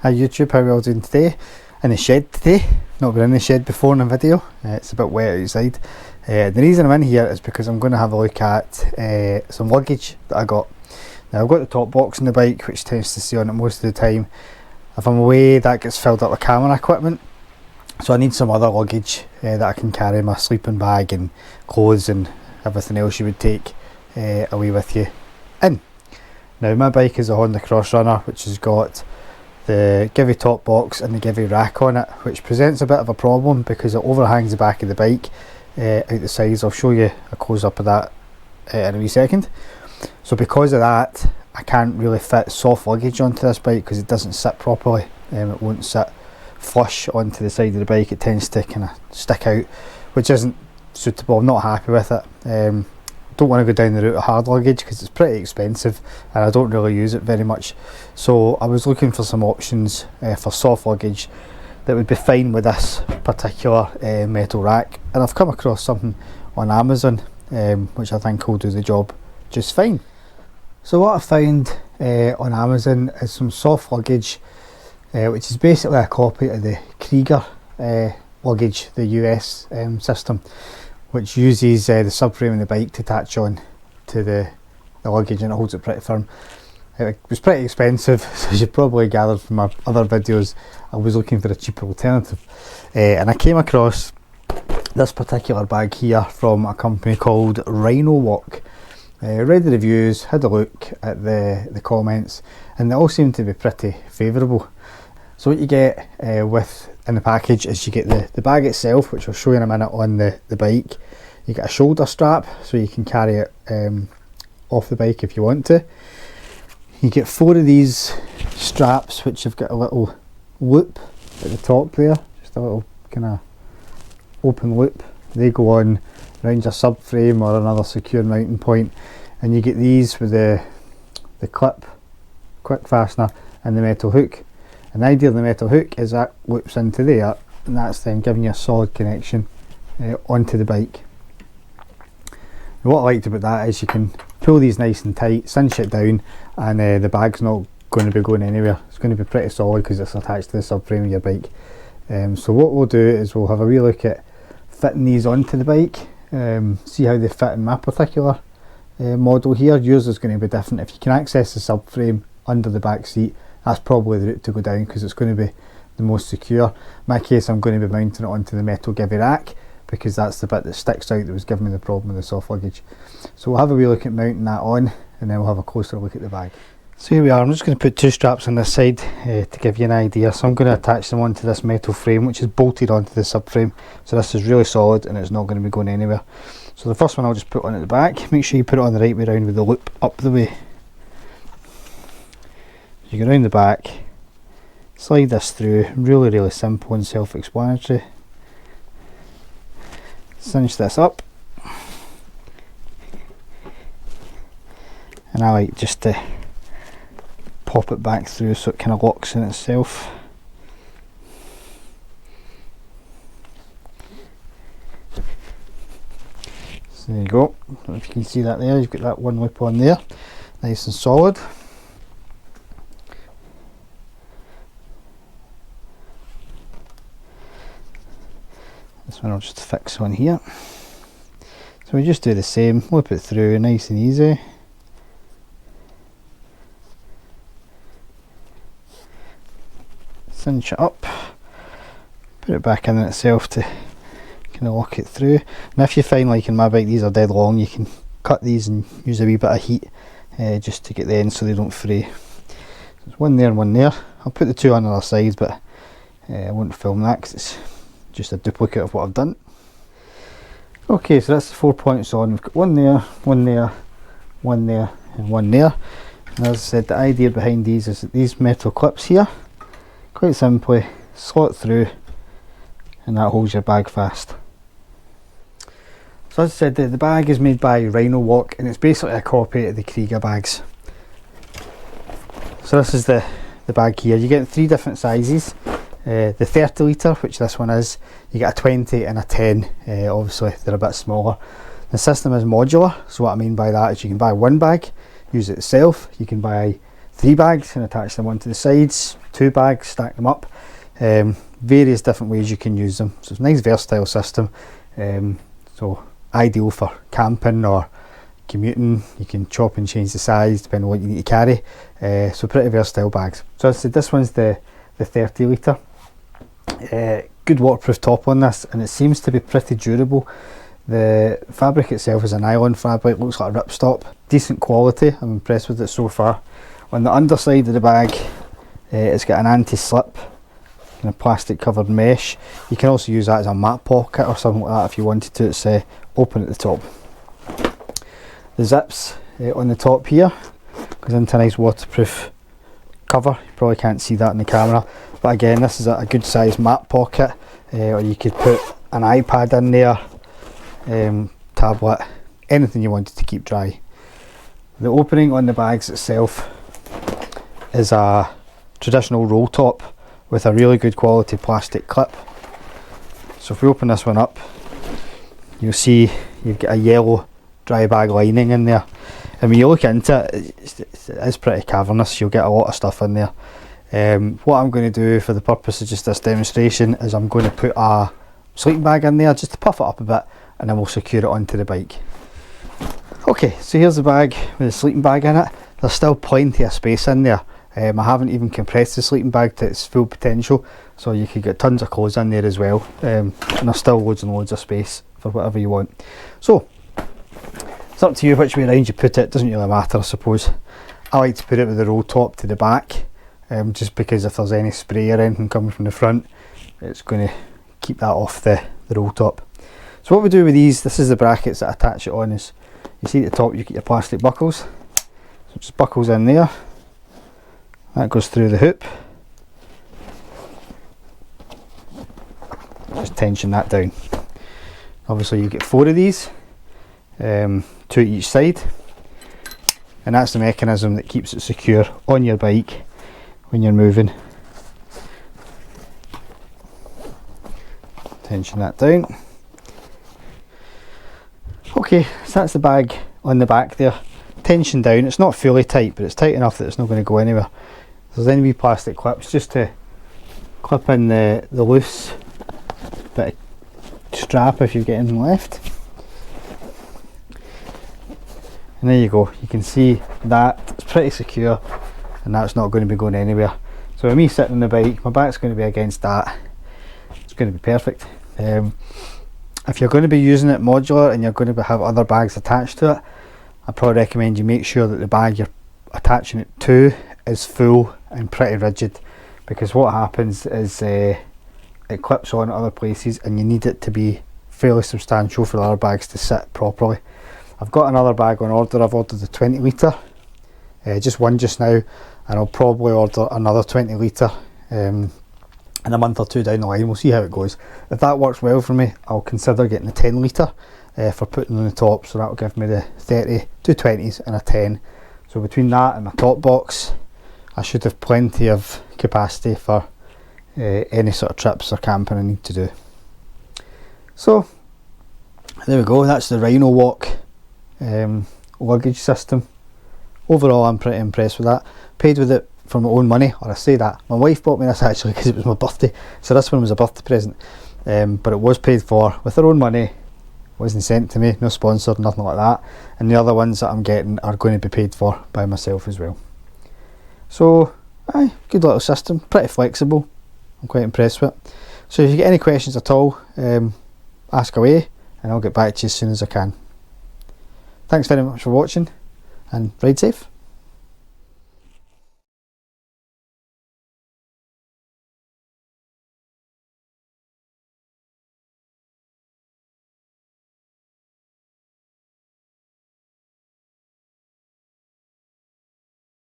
Hi YouTube, how are we all doing today? In the shed today. Not been in the shed before in a video. It's a bit wet outside. The reason I'm in here is because I'm going to have a look at some luggage that I got. Now I've got the top box on the bike, which tends to stay on it most of the time. If I'm away, that gets filled up with camera equipment. So I need some other luggage that I can carry, my sleeping bag and clothes and everything else you would take away with you in. Now my bike is a Honda Crossrunner, which has got the Givi top box and the Givi rack on it, which presents a bit of a problem because it overhangs the back of the bike out the sides. I'll show you a close up of that in a wee second. So because of that, I can't really fit soft luggage onto this bike because it doesn't sit properly. It won't sit flush onto the side of the bike. It tends to kind of stick out, which isn't suitable. I'm not happy with it. Don't want to go down the route of hard luggage because it's pretty expensive and I don't really use it very much. So I was looking for some options for soft luggage that would be fine with this particular metal rack, and I've come across something on Amazon which I think will do the job just fine. So what I found on Amazon is some soft luggage which is basically a copy of the Kreiga Luggage, the US system, which uses the subframe of the bike to attach on to the luggage, and it holds it pretty firm. It was pretty expensive, so as you probably gathered from my other videos, I was looking for a cheaper alternative. And I came across this particular bag here from a company called Rhinowalk. Read the reviews, had a look at the comments, and they all seem to be pretty favourable. So what you get in the package is you get the bag itself, which I'll show you in a minute on the bike. You get a shoulder strap so you can carry it off the bike if you want to. You get 4 of these straps which have got a little loop at the top there, just a little kind of open loop. They go on around your subframe or another secure mounting point, and you get these with the quick fastener and the metal hook. And the idea of the metal hook is that loops into there, and that's then giving you a solid connection onto the bike. And what I liked about that is you can pull these nice and tight, cinch it down, and the bag's not going to be going anywhere. It's going to be pretty solid because it's attached to the subframe of your bike. So what we'll do is we'll have a wee look at fitting these onto the bike, see how they fit in my particular model here. Yours is going to be different. If you can access the subframe under the back seat, that's probably the route to go down because it's going to be the most secure. In my case, I'm going to be mounting it onto the metal Givi rack because that's the bit that sticks out that was giving me the problem with the soft luggage. So we'll have a wee look at mounting that on, and then we'll have a closer look at the bag. So here we are. I'm just going to put 2 straps on this side to give you an idea. So I'm going to attach them onto this metal frame which is bolted onto the subframe. So this is really solid and it's not going to be going anywhere. So the first one I'll just put on at the back. Make sure you put it on the right way around with the loop up the way. You go around the back, slide this through, really simple and self-explanatory. Cinch this up, and I like just to pop it back through so it kind of locks in itself. So there you go. I don't know if you can see that there, you've got that one loop on there, nice and solid. This one I'll just fix on here. So we just do the same, loop it through nice and easy. Cinch it up, put it back in itself to kind of lock it through. And if you find, like in my bike, these are dead long, you can cut these and use a wee bit of heat just to get the ends so they don't fray. So there's one there and one there. I'll put the 2 on the other side, but I won't film that because it's just a duplicate of what I've done. Okay, so that's the 4 points on. We've got one there, one there, one there, and one there. And as I said, the idea behind these is that these metal clips here, quite simply, slot through, and that holds your bag fast. So as I said, the bag is made by Rhinowalk, and it's basically a copy of the Kreiga bags. So this is the bag here. You get 3 different sizes. The 30 litre, which this one is, you get a 20 and a 10, obviously they're a bit smaller. The system is modular, so what I mean by that is you can buy one bag, use it itself, you can buy 3 bags and attach them onto the sides, 2 bags, stack them up. Various different ways you can use them, so it's a nice versatile system. So ideal for camping or commuting. You can chop and change the size depending on what you need to carry. So pretty versatile bags. So as I said, this one's the 30 litre. Good waterproof top on this, and it seems to be pretty durable. The fabric itself is a nylon fabric, looks like a ripstop. Decent quality, I'm impressed with it so far. On the underside of the bag, it's got an anti-slip kind of plastic covered mesh. You can also use that as a mat pocket or something like that if you wanted to. It's open at the top. The zips on the top here goes into a nice waterproof cover. You probably can't see that in the camera, but again, this is a good size mat pocket, or you could put an iPad in there, tablet, anything you wanted to keep dry. The opening on the bags itself is a traditional roll top with a really good quality plastic clip. So if we open this one up, you'll see you've got a yellow dry bag lining in there, and when you look into it, it is pretty cavernous. You'll get a lot of stuff in there. What I'm going to do for the purpose of just this demonstration is I'm going to put a sleeping bag in there just to puff it up a bit, and then we'll secure it onto the bike. Okay, so here's the bag with the sleeping bag in it. There's still plenty of space in there. I haven't even compressed the sleeping bag to its full potential, so you could get tons of clothes in there as well, and there's still loads and loads of space for whatever you want. So it's up to you which way around you put it, doesn't really matter I suppose. I like to put it with the roll top to the back, just because if there's any spray or anything coming from the front, it's going to keep that off the roll top. So what we do with these, this is the brackets that attach it on, is you see at the top you get your plastic buckles, so just buckles in there. That goes through the hoop. Just tension that down. Obviously you get 4 of these, 2 each side, and that's the mechanism that keeps it secure on your bike when you're moving. Tension that down. Okay, so that's the bag on the back there. Tension down, it's not fully tight, but it's tight enough that it's not going to go anywhere. There's any wee plastic clips just to clip in the loose bit of strap if you get anything left. And there you go, you can see that it's pretty secure and that's not going to be going anywhere. So with me sitting on the bike, my back's going to be against that. It's going to be perfect. If you're going to be using it modular and you're going to have other bags attached to it, I probably recommend you make sure that the bag you're attaching it to is full and pretty rigid, because what happens is it clips on at other places and you need it to be fairly substantial for the other bags to sit properly. I've got another bag on order. I've ordered the 20 litre, just one just now, and I'll probably order another 20 litre in a month or 2 down the line. We'll see how it goes. If that works well for me, I'll consider getting the 10 litre for putting on the top, so that will give me the 30, 2 20s and a 10. So between that and my top box, I should have plenty of capacity for any sort of trips or camping I need to do. So there we go, that's the Rhinowalk luggage system. Overall I'm pretty impressed with that. Paid with it for my own money, or I say that, my wife bought me this actually because it was my birthday, so this one was a birthday present, but it was paid for with her own money, wasn't sent to me, no sponsored, nothing like that, and the other ones that I'm getting are going to be paid for by myself as well. So aye, good little system, pretty flexible, I'm quite impressed with it. So if you get any questions at all, ask away and I'll get back to you as soon as I can. Thanks very much for watching and ride safe.